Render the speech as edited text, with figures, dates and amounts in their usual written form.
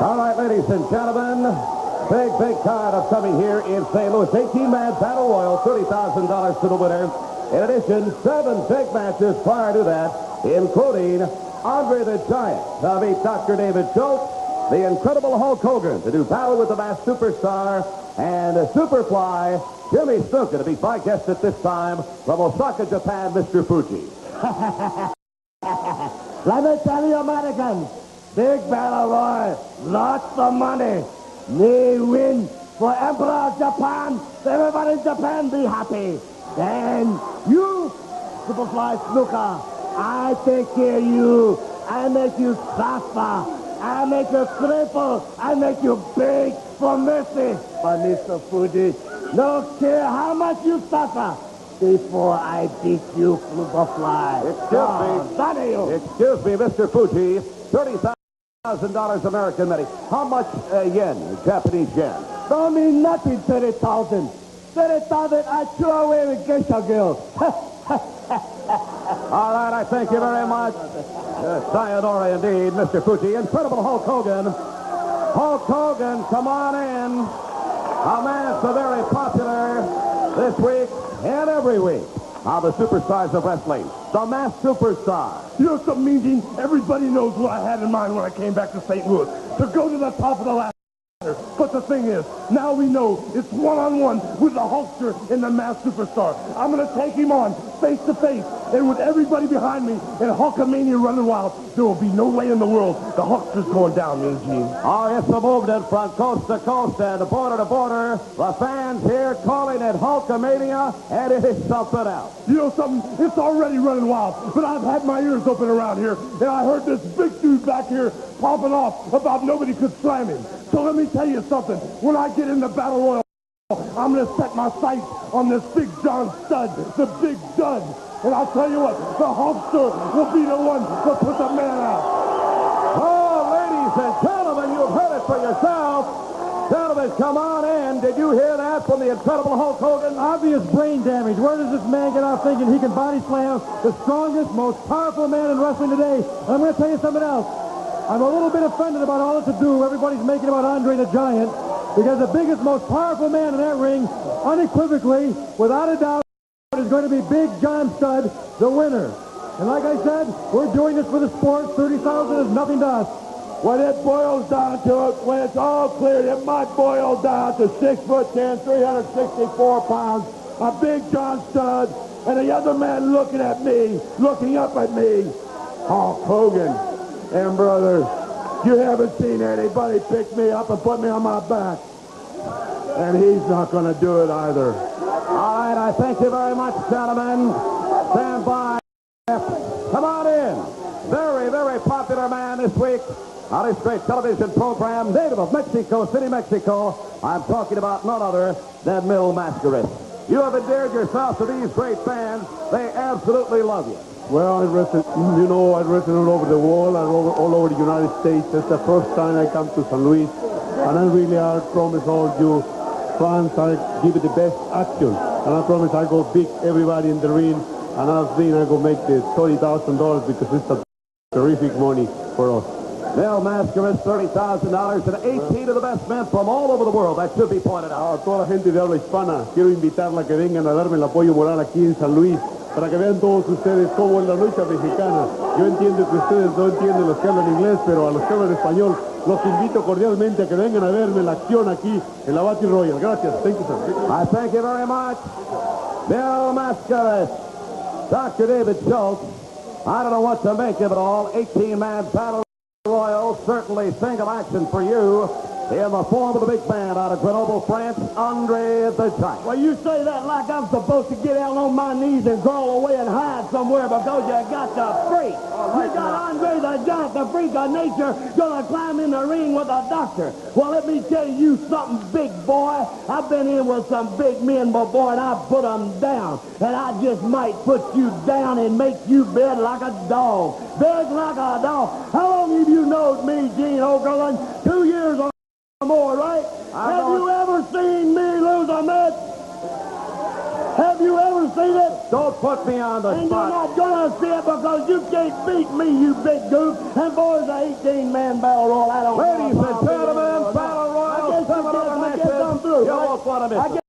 All right, ladies and gentlemen, big card of coming here in St. Louis. 18-man battle royal, $30,000 to the winner. In addition, 7 big matches prior to that, including Andre the Giant to meet Dr. David Schultz, the Incredible Hulk Hogan to do battle with the Masked Superstar, and Superfly Jimmy Snuka to be my guest at this time from Osaka, Japan, Mr. Fuji. Let me tell you, Americans, big battle royal, lots of money. Me win for Emperor of Japan. Everybody in Japan be happy. Then you, Superfly Snuka, I take care of you. I make you suffer. I make you cripple. I make you beg for mercy. But Mr. Fuji, no care how much you suffer before I beat you, Superfly. Excuse me, Mr. Fuji. $30,000 American money. How much yen, Japanese yen? Don't mean nothing, 30,000. 30,000, I threw away with geisha girl. All right, I thank you very much. Sayonara indeed, Mr. Fuji. Incredible Hulk Hogan. Hulk Hogan, come on in. A man so very popular this week and every week on the Superstars of Wrestling. The Masked Superstar. You know something, Mean Gene? Everybody knows what I had in mind when I came back to St. Louis. To go to the top of the ladder. But the thing is, now we know it's one-on-one with the Hulkster and the Masked Superstar. I'm going to take him on face to face, and with everybody behind me and Hulkamania running wild, there will be no way in the world the Hulkster's going down, Mean Gene. Oh, it's a movement from coast to coast and border to border. The fans here calling it Hulkamania, and it is something else. You know something? It's already running wild, but I've had my ears open around here, and I heard this big dude back here popping off about nobody could slam him. So let me tell you something. When I get in the Battle Royal, I'm going to set my sights on this Big John Stud, the Big Dud. And I'll tell you what, the Hulkster will be the one to put the man out. Oh, ladies and gentlemen, you've heard it for yourself. Gentlemen, come on in. Did you hear that from the Incredible Hulk Hogan? Obvious brain damage. Where does this man get out thinking he can body slam the strongest, most powerful man in wrestling today? And I'm going to tell you something else. I'm a little bit offended about all this ado everybody's making about Andre the Giant, because the biggest, most powerful man in that ring, unequivocally, without a doubt, is going to be Big John Studd, the winner. And like I said, we're doing this for the sport. 30,000 is nothing to us. When it boils down to it, when it's all clear, it might boil down to 6'10", 364 pounds, a Big John Studd, and the other man looking at me, looking up at me, Hulk Hogan. And brothers, you haven't seen anybody pick me up and put me on my back. And he's not going to do it either. All right, I thank you very much, gentlemen. Stand by. Come on in. Very popular man this week on his great television program, native of Mexico City, Mexico. I'm talking about none other than Mil Mascaras. You have endeared yourself to these great fans. They absolutely love you. Well, I've wrestled all over the world, all over the United States. It's the first time I come to San Luis. And I promise all you fans, I give it the best action. And I promise I go beat everybody in the ring. And I go make the $30,000 because it's a terrific money for us. Mil Mascaras, $30,000 and 18 of the best men from all over the world. That should be pointed out. A toda la gente de habla hispana, quiero invitarla a que vengan a darme el apoyo moral aquí en San Luis, para que vean todos ustedes cómo es la lucha mexicana. Yo entiendo que ustedes no entienden los que hablan inglés, pero a los que hablan español, los invito cordialmente a que vengan a verme la acción aquí en la Battle Royal. Gracias. Thank you, sir. I thank you very much. Mil Mascaras, Dr. David Schultz. I don't know what to make of it all. 18-man battle royal, certainly single action for you. In the form of the big man out of Grenoble, France, Andre the Giant. Well, you say that like I'm supposed to get out on my knees and crawl away and hide somewhere because you got the freak. You got Andre the Giant, the freak of nature, gonna climb in the ring with a doctor. Well, let me tell you something, big boy. I've been in with some big men before, and I put them down. And I just might put you down and make you beg like a dog. Beg like a dog. How long have you known me, Gene Okerlund? 2 years or more, right? Have you ever seen me lose a match? Have you ever seen it? Don't put me on the and spot. You're not gonna see it because you can't beat me, you big goof. And boys, the 18-man battle royal, I don't Ladies and gentlemen. lose. You won't want to miss it.